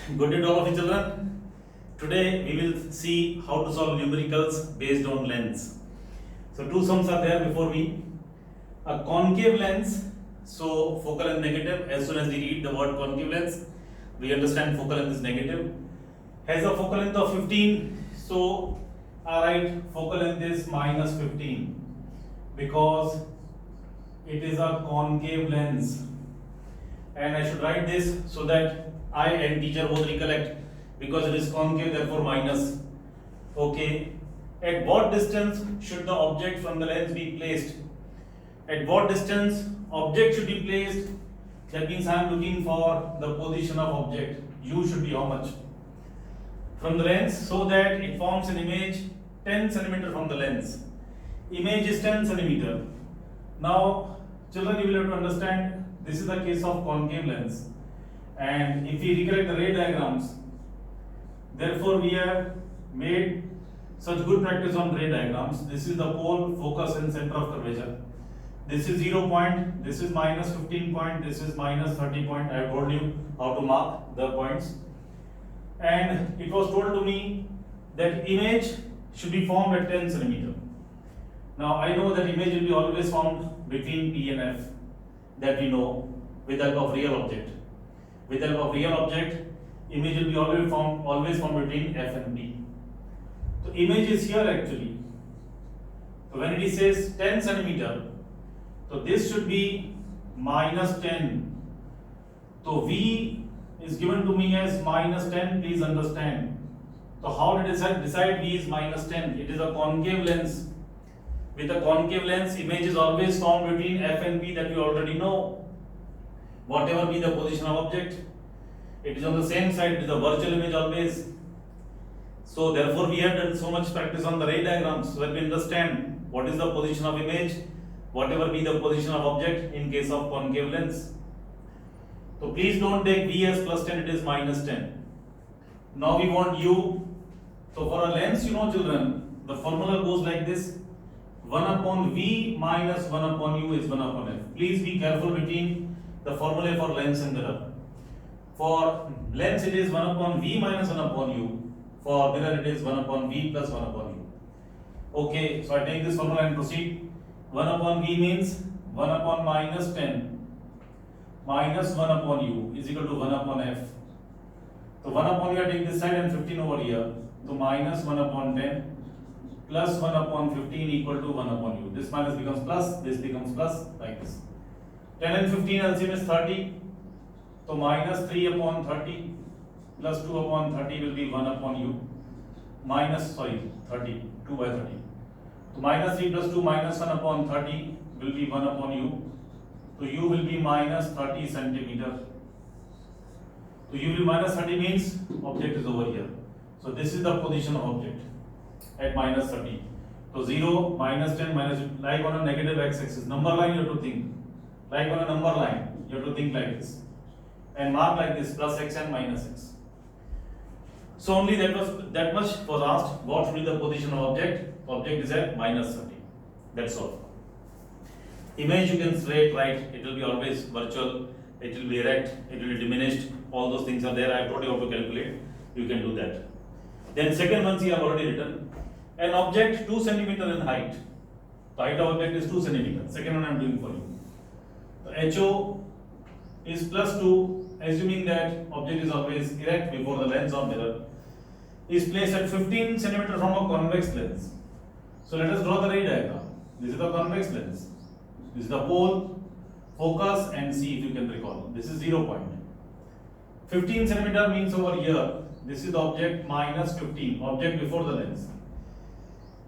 Good day to all of you children. Today we will see how to solve numericals based on lens. So two sums are there before me. A concave lens, so focal length negative. As soon as we read the word concave lens, we understand focal length is negative. Has a focal length of 15, so alright, focal length is minus 15 because it is a concave lens. And I should write this so that I and teacher both recollect, because it is concave, therefore minus. Okay. At what distance should the object from the lens be placed? At what distance object should be placed? That means I am looking for the position of object. U should be how much? From the lens, so that it forms an image 10 cm from the lens. Image is 10 cm. Now, children, you will have to understand this is the case of concave lens. And if we recollect the ray diagrams, therefore we have made such good practice on ray diagrams. This is the pole, focus and center of curvature. This is 0 point, this is minus 15 point, this is minus 30 point. I have told you how to mark the points. And it was told to me that image should be formed at 10 cm. Now I know that image will be always formed between P and F, that we know with the help of real object. With the help of real object, image will be always formed between F and P. So image is here actually. So when it says 10 cm, so this should be minus 10. So V is given to me as minus 10, please understand. So how did I decide V is minus 10? It is a concave lens. With a concave lens, image is always formed between F and P, that you already know. Whatever be the position of object, it is on the same side, it is a virtual image always. So therefore we have done so much practice on the ray diagrams so that we understand what is the position of image, whatever be the position of object in case of concave lens. So please don't take V as plus 10, it is minus 10. Now we want U. So for a lens, you know children, the formula goes like this: 1 upon V minus 1 upon U is 1 upon F. Please be careful between the formula for lens and mirror. For lens it is 1 upon V minus 1 upon U. For mirror it is 1 upon V plus 1 upon U. Okay, so I take this formula and proceed. 1 upon V means 1 upon minus 10 minus 1 upon U is equal to 1 upon F. So 1 upon U, I take this side and 15 over here. So minus 1 upon 10 plus 1 upon 15 equal to 1 upon U. This minus becomes plus, this becomes plus, like this. 10 and 15 LCM is 30. So minus 3 upon 30 plus 2 upon 30 will be 1 upon U. 30, 2 by 30. So minus 3 plus 2 minus 1 upon 30 will be 1 upon U. So U will be minus 30 centimeter. So U will be minus 30 means object is over here. So this is the position of object at minus 30. So 0, minus 10, minus, like on a negative x-axis. Number line you have to think. Like on a number line, you have to think like this. And mark like this, plus x and minus x. So only that much was asked. What should be the position of object? Object is at minus 30. That's all. Image you can straight write, it will be always virtual, it will be erect, it will be diminished, all those things are there. I have told you how to calculate, you can do that. Then second one, see, I have already written. An object 2 cm in height. The height of object is 2 cm. Second one I am doing for you. The HO is plus 2, assuming that object is always erect before the lens or mirror, is placed at 15 cm from a convex lens. So let us draw the ray diagram. This is the convex lens. This is the pole, focus and C, if you can recall. This is 0 point. 15 cm means over here, this is the object minus 15, object before the lens.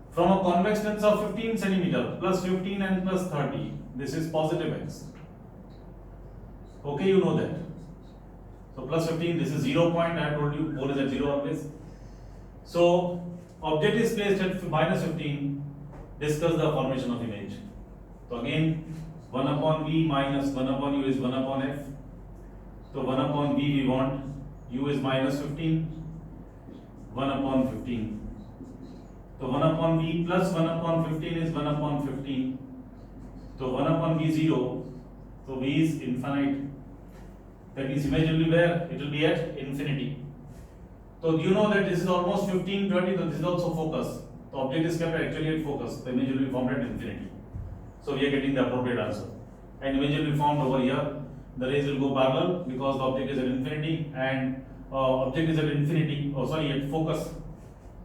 From a convex lens of 15 cm, plus 15 and plus 30, this is positive x. Okay, you know that. So plus 15, this is 0 point, I have told you, pole is at 0 always. So object is placed at minus 15, discuss the formation of image. So again, 1 upon V minus 1 upon U is 1 upon F. So 1 upon V we want, U is minus 15, 1 upon 15. So 1 upon V plus 1 upon 15 is 1 upon 15. So 1 upon V 0, so V is infinite. That means image will be where? It will be at infinity. So you know that this is almost 15, 20, so this is also focus. The object is kept actually at focus. The image will be formed at infinity. So we are getting the appropriate answer. And image will be formed over here. The rays will go parallel because the object is at infinity, and object is at infinity. Oh, sorry, at focus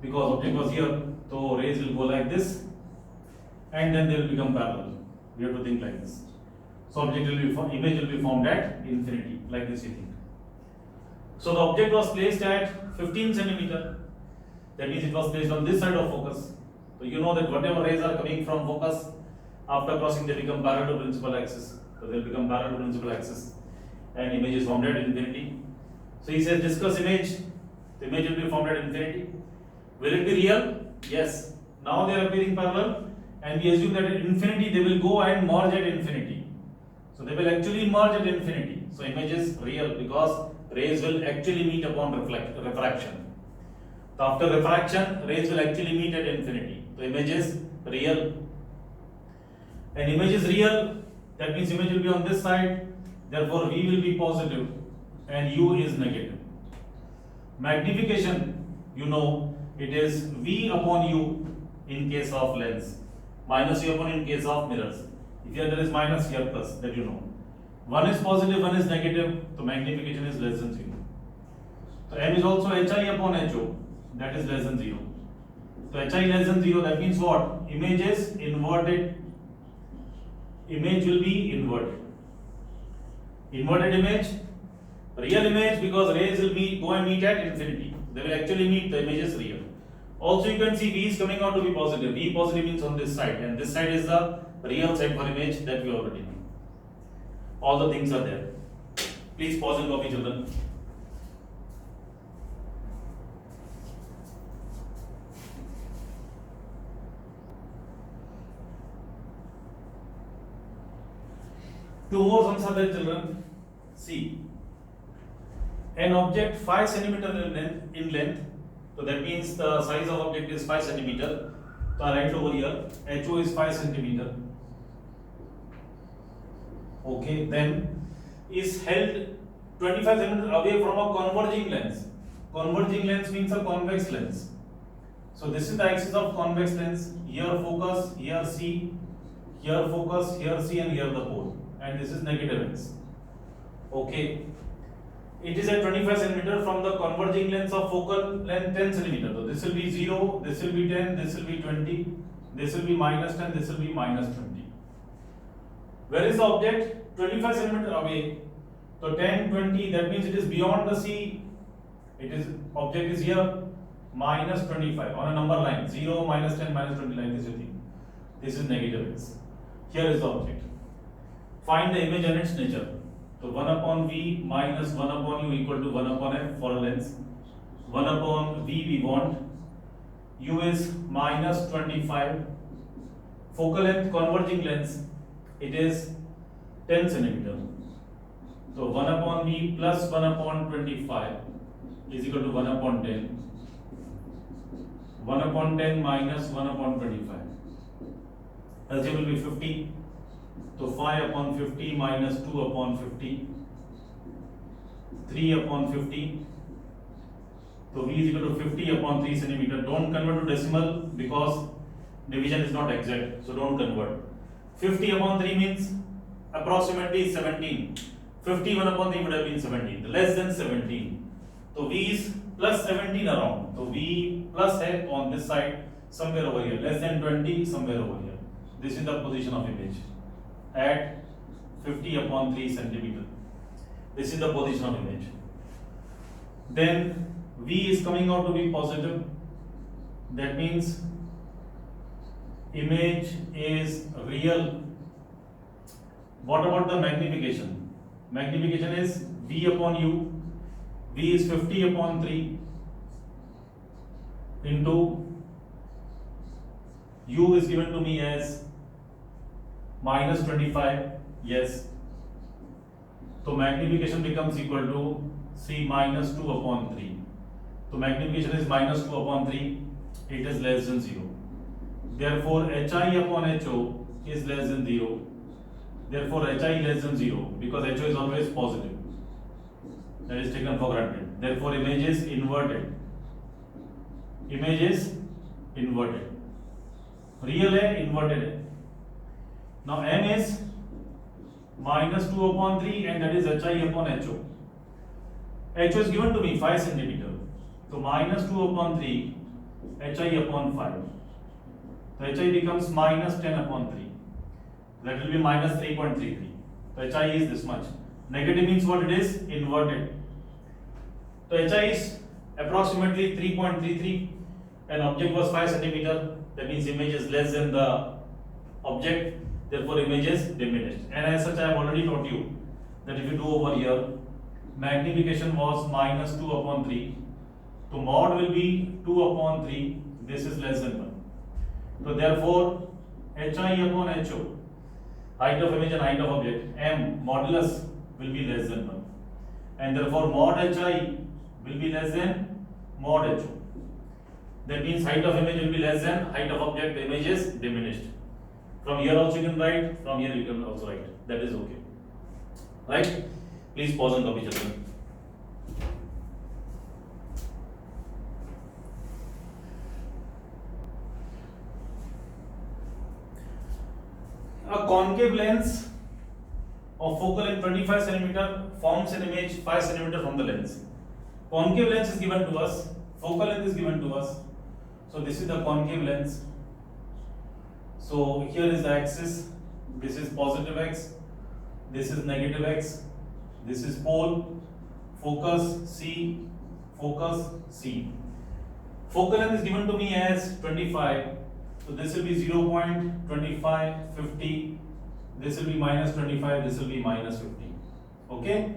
because object was here. So rays will go like this, and then they will become parallel. We have to think like this. So object will be image will be formed at infinity, like this you think. So the object was placed at 15 centimeter. That means it was placed on this side of focus. So you know that whatever rays are coming from focus, after crossing they become parallel to principal axis. So they will become parallel to principal axis, and image is formed at infinity. So he says discuss image. The image will be formed at infinity. Will it be real? Yes. Now they are appearing parallel, and we assume that at infinity they will go and merge at infinity. So they will actually merge at infinity. So image is real because rays will actually meet upon refraction. So after refraction, rays will actually meet at infinity. So image is real. And image is real, that means image will be on this side, therefore V will be positive and U is negative. Magnification, you know, it is V upon U in case of lens, minus U upon in case of mirrors. If here there is minus, here plus, that you know. One is positive, one is negative, so magnification is less than 0. So M is also HI upon HO, that is less than 0. So HI less than 0, that means what? Image is inverted. Image will be inverted. Inverted image, real image because rays will go and meet at infinity. They will actually meet, the image is real. Also you can see V is coming out to be positive. V positive means on this side, and this side is the real side for image that we already know. All the things are there. Please pause and copy, children. Two more sums are there, children. See, an object 5 cm in length, so that means the size of object is 5 cm. So I write over here, HO is 5 cm. Okay, then is held 25 cm away from a converging lens. Converging lens means a convex lens. So this is the axis of convex lens. Here focus, here C, here focus, here C, and here the pole. And this is negative x. Okay. It is at 25 cm from the converging lens of focal length 10 cm. So this will be 0, this will be 10, this will be 20, this will be minus 10, this will be minus 20. Where is the object? 25 cm away. So 10, 20, that means it is beyond the C. It is, object is here, minus 25 on a number line. 0, minus 10, minus 20, like this you think. This is negative x. Here is the object. Find the image and its nature. So 1 upon V minus 1 upon U equal to 1 upon F for a lens. 1 upon V we want. U is minus 25. Focal length converging lens, it is 10 cm. So 1 upon V plus 1 upon 25 is equal to 1 upon 10. 1 upon 10 minus 1 upon 25. LCM will be 50. So 5 upon 50 minus 2 upon 50, 3 upon 50. So V is equal to 50 upon 3 cm. Don't convert to decimal because division is not exact. So don't convert. 50 upon 3 means approximately 17. 51 upon 3 would have been 17. Less than 17. So V is plus 17 around. So V plus है on this side somewhere over here. Less than 20 somewhere over here. This is the position of image at 50 upon 3 centimeter. This is the position of image. Then V is coming out to be positive. That means image is real. What about the magnification? Magnification is V upon U. V is 50 upon 3 into U is given to me as minus 25, yes. So magnification becomes equal to C minus 2 upon 3. So magnification is minus 2 upon 3, it is less than 0. Therefore HI upon HO is less than 0. Therefore HI less than 0 because HO is always positive. That is taken for granted. Therefore image is inverted. image is inverted. Real है, inverted है. Now m is minus 2 upon 3 and that is hi upon ho. Ho is given to me 5 centimeter. So minus 2 upon 3 hi upon 5. So hi becomes minus 10 upon 3. That will be minus 3.33. So hi is this much. Negative means what it is? Inverted. So hi is approximately 3.33 and object was 5 centimeter. That means image is less than the object. Therefore image is diminished. And as such I have already taught you that if you do over here, magnification was minus 2 upon 3. So mod will be 2 upon 3. This is less than 1. So therefore hi upon ho, height of image and height of object, m modulus will be less than 1. And therefore mod hi will be less than mod ho. That means height of image will be less than height of object. The image is diminished. From here also you can write, from here you can also write. That is okay. Right? Please pause and copy, children. A concave lens of focal length 25 cm forms an image 5 cm from the lens. Concave lens is given to us, focal length is given to us. So this is the concave lens. So here is the axis, this is positive x, this is negative x, this is pole, focus C, focus C. Focal length is given to me as 25, so this will be 0.25, 50, this will be minus 25, this will be minus 50. Okay?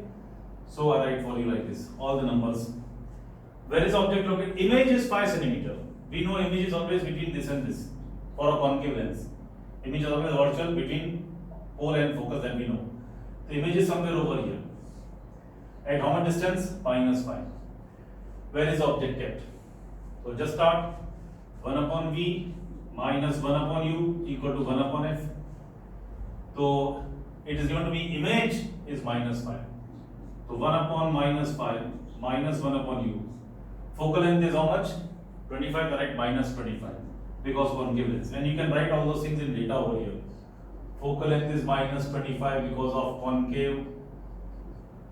So I write for you like this, all the numbers. Where is object located? Image is 5 cm. We know image is always between this and this. For a concave lens, image is always virtual between pole and focus, that we know. The image is somewhere over here. At how much distance? Minus 5. Where is the object kept? So just start. 1 upon v minus 1 upon u equal to 1 upon f. So it is given to me image is minus 5. So 1 upon minus 5 minus 1 upon u. Focal length is how much? 25, correct, minus 25. Because concave lens, and you can write all those things in data over here. Focal length is minus 25 because of concave,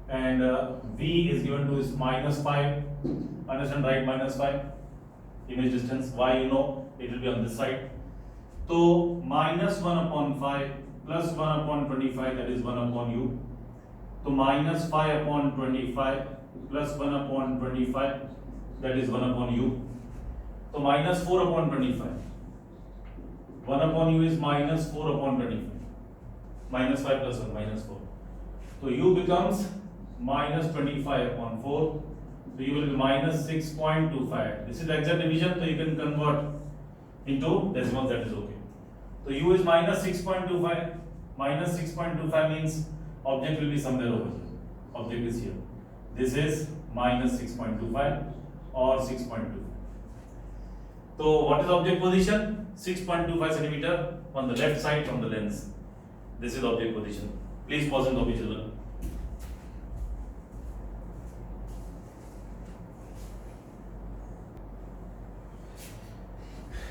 and v is given to is minus 5. Understand, right? Minus 5. Image distance, y you know, it will be on this side. So minus 1 upon 5 plus 1 upon 25, that is 1 upon u. So minus 5 upon 25 plus 1 upon 25, that is 1 upon u. So minus 4 upon 25. 1 upon u is minus 4 upon 25. Minus 5 plus 1, minus 4. So u becomes minus 25 upon 4. So u will be minus 6.25. This is the exact division, so you can convert into decimals, that is okay. So u is minus 6.25. Minus 6.25 means object will be somewhere over here. Object is here. This is minus 6.25 or 6.25. So what is object position? 6.25 centimeter on the left side from the lens. This is object position. Please pause and copy, children.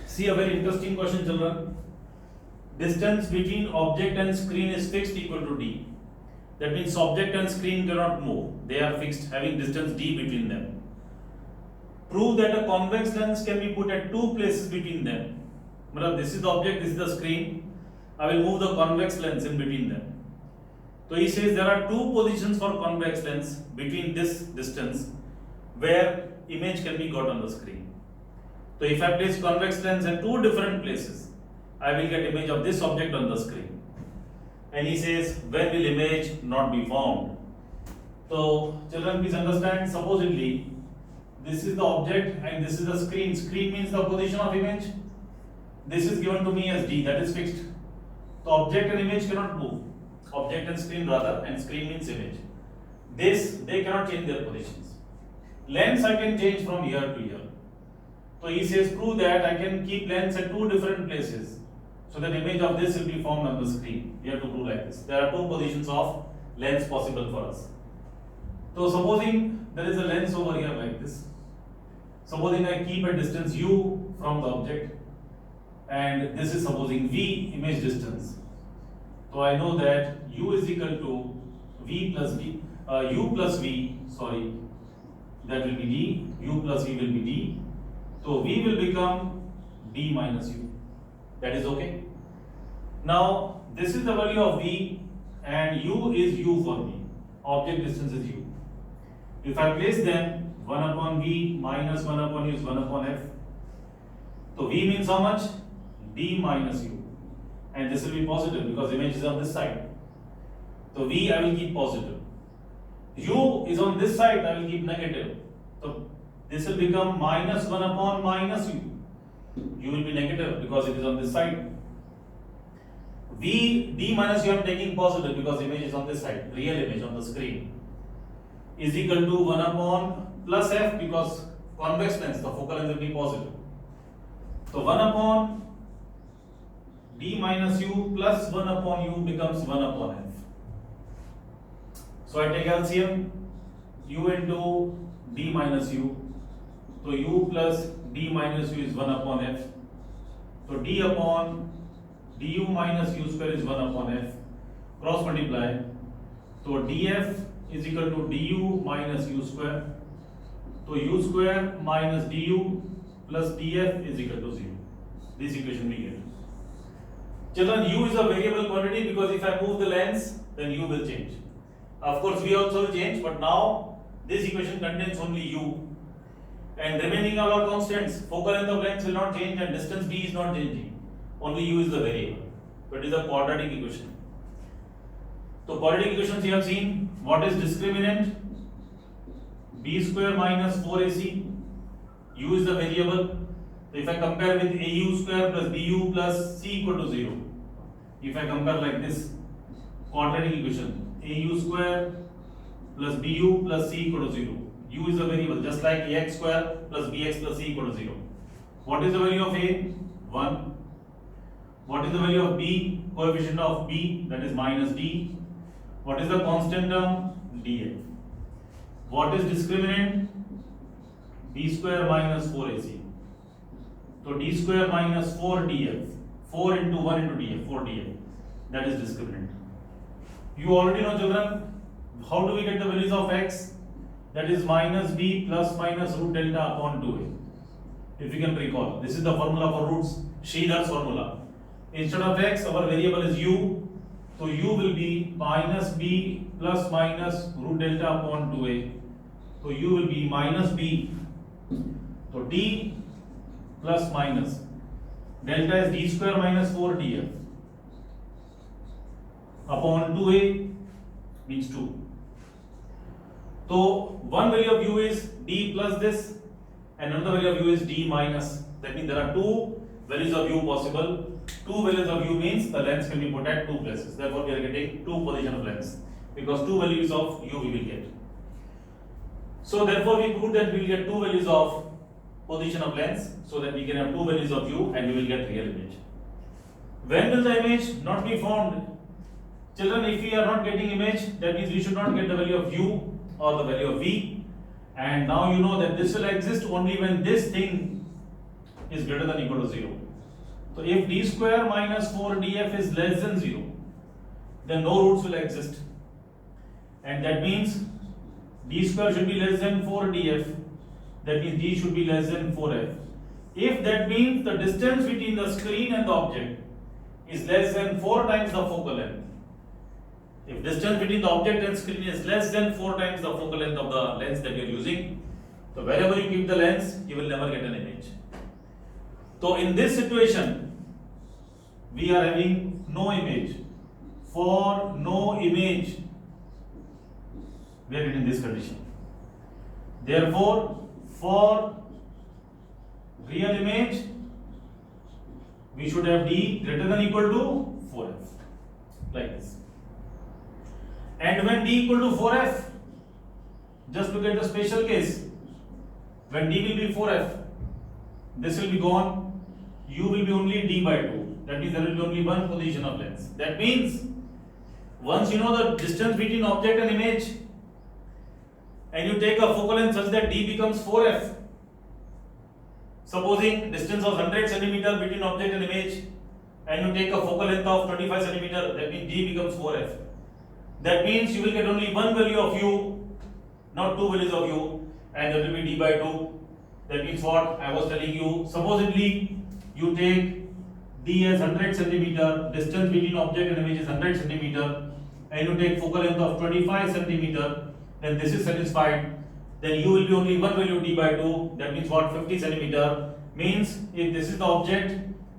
See a very interesting question, children. Distance between object and screen is fixed equal to d. That means object and screen cannot move. They are fixed, having distance d between them. Prove that a convex lens can be put at two places between them. This is the object, this is the screen. I will move the convex lens in between them. So he says there are two positions for convex lens between this distance where image can be got on the screen. So if I place convex lens at two different places, I will get image of this object on the screen. And he says, when will image not be found? So children, please understand, supposedly this is the object and this is the screen. Screen means the position of image. This is given to me as d, that is fixed. So object and image cannot move. Object and screen rather, and screen means image. They cannot change their positions. Lens I can change from here to here. So he says, prove that I can keep lens at two different places, so that image of this will be formed on the screen. We have to prove like this. There are two positions of lens possible for us. So supposing there is a lens over here like this. Supposing I keep a distance u from the object, and this is supposing v image distance. So I know that u is equal to v plus v, u plus v, sorry, that will be d, u plus v will be d. So v will become d minus u. That is okay. Now this is the value of v and u is u for me. Object distance is u. If I place them, 1 upon v minus 1 upon u is 1 upon f. So v means how much? D minus u. And this will be positive because image is on this side. So v I will keep positive. U is on this side, I will keep negative. So this will become minus 1 upon minus u. U will be negative because it is on this side. V, d minus u I am taking positive because image is on this side, real image on the screen, is equal to 1 upon plus f because convex lens, the focal length will be positive. So 1 upon d minus u plus 1 upon u becomes 1 upon f. So I take LCM, u into d minus u. So u plus d minus u is 1 upon f. So d upon du minus u square is 1 upon f. Cross multiply. So df is equal to du minus u square. So u square minus du plus df is equal to 0. This equation we get. Children, u is a variable quantity because if I move the lens, then u will change. Of course, v also will change, but now this equation contains only u. And remaining are all constants. Focal length of lens will not change and distance b is not changing. Only u is the variable. So it is a quadratic equation. So quadratic equations you have seen. What is discriminant? B square minus 4ac. U is the variable. So if I compare with au square plus bu plus c equal to 0. If I compare like this, quadratic equation, au square plus bu plus c equal to 0. U is the variable, just like ax square plus bx plus c equal to 0. What is the value of a? 1. What is the value of b? Coefficient of b, that is minus d. What is the constant term? df. What is discriminant? b square minus 4ac. So d square minus 4 df. 4 into 1 into df, 4 df. That is discriminant. You already know, children, how do we get the values of x? That is minus b plus minus root delta upon 2a. If you can recall, this is the formula for roots, Schiller's formula. Instead of x, our variable is u. So u will be minus b plus minus root delta upon 2a. So u will be minus b. So d plus minus delta is d square minus 4 df upon 2a means 2. So one value of u is d plus this and another value of u is d minus. That means there are two values of u possible. Two values of u means the lens can be put at two places. Therefore, we are getting two position of lens because two values of u we will get. So therefore, we proved that we will get two values of position of lens so that we can have two values of u and we will get real image. When will the image not be formed? Children, if we are not getting image, that means we should not get the value of u or the value of v. And now you know that this will exist only when this thing is greater than or equal to 0. So if d square minus 4 df is less than 0, then no roots will exist. And that means d square should be less than 4 df. That means d should be less than 4f. If that means the distance between the screen and the object is less than 4 times the focal length. If distance between the object and screen is less than 4 times the focal length of the lens that you are using, so wherever you keep the lens, you will never get an image. So in this situation, we are having no image. For no image, we are getting this condition. Therefore, for real image, we should have d greater than or equal to 4f, like this. And when d equal to 4f, just look at the special case. When d will be 4f, this will be gone, u will be only d by 2. That means there will be only one position of lens. That means once you know the distance between object and image, and you take a focal length such that d becomes 4f, Supposing distance of 100 centimeter between object and image, and you take a focal length of 25 centimeter, that means d becomes 4f. That means you will get only one value of u, not two values of u, and that will be d by 2. That means what I was telling you, supposedly you take d as 100 centimeter, distance between object and image is 100 centimeter, and you take focal length of 25 centimeter, then this is satisfied. Then u will be only one value d by 2, that means what, 50 centimeter. Means if this is the object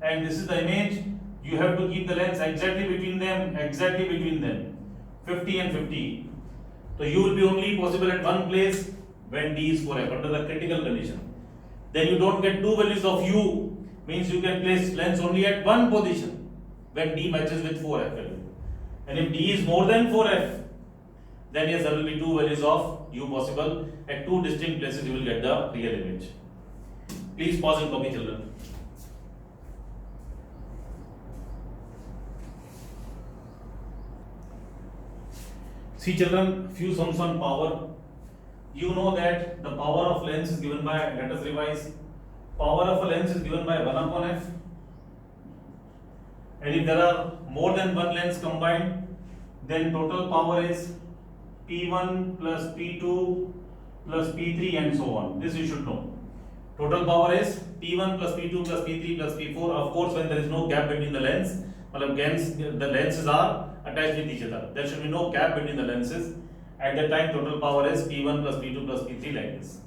and this is the image, you have to keep the lengths exactly between them, 50 and 50. So u will be only possible at one place when d is 4f, under the critical condition. Then you don't get two values of u, means you can place lengths only at one position when d matches with 4f value. And if d is more than 4f, then yes, there will be two values of u possible. At two distinct places you will get the real image. Please pause and copy, children. See children, few sums on power. You know that the power of lens is given by, let us revise, power of a lens is given by 1 upon f. And if there are more than one lens combined, then total power is P1 plus P2 plus P3 and so on. This you should know. Total power is P1 plus P2 plus P3 plus P4. Of course, when there is no gap between the lens, the lenses are attached with each other. There should be no gap between the lenses. At that time, total power is P1 plus P2 plus P3 like this.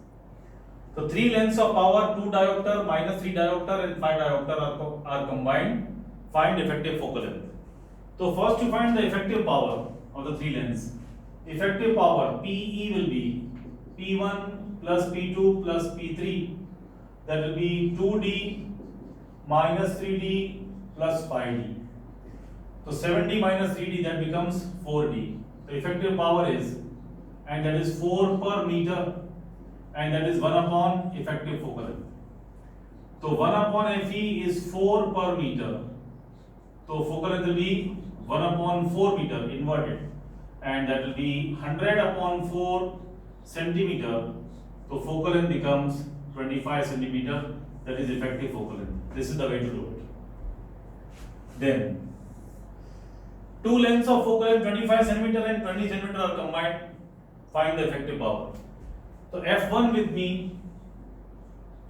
So, three lengths of power, 2 diopter, minus 3 diopter and 5 diopter are combined. Find effective focal length. So, first you find the effective power of the three lengths. Effective power PE will be P1 plus P2 plus P3. That will be 2D minus 3D plus 5D. So 70 minus 3D, that becomes 4D. The effective power is, and that is 4 per meter, and that is 1 upon effective focal length. So 1 upon Fe is 4 per meter. So focal length will be 1 upon 4 meter inverted, and that will be 100 upon 4 centimeter. So focal length becomes 25 centimeter. That is effective focal length. This is the way to do it. Then two lengths of focal length 25 centimeter and 20 centimeter are combined. Find the effective power. So f1 with me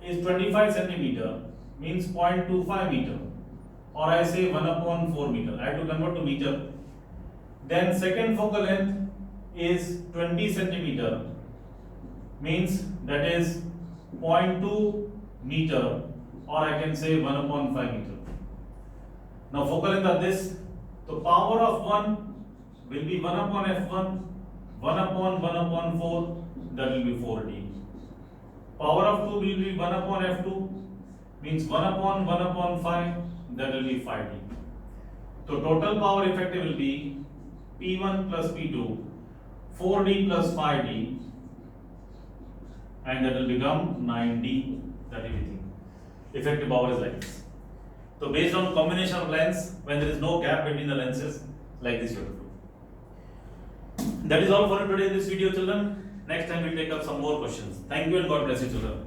is 25 centimeter, means 0.25 meter, or I say 1 upon 4 meter. I have to convert to meter. Then second focal length is 20 centimeter, means that is 0.2 meter, or I can say 1 upon 5 meter. Now focal length are this. So power of 1 will be 1 upon f1, 1 upon 4, that will be 4d. Power of 2 will be 1 upon f2, means 1 upon 5, that will be 5d. So total power effective will be P1 plus P2, 4d plus 5d, and that will become 9d, that is everything. Effective power is like this. So based on combination of lengths, when there is no gap between the lenses, like this you have to do. That is all for today in this video, children. Next time we will take up some more questions. Thank you and God bless you, children.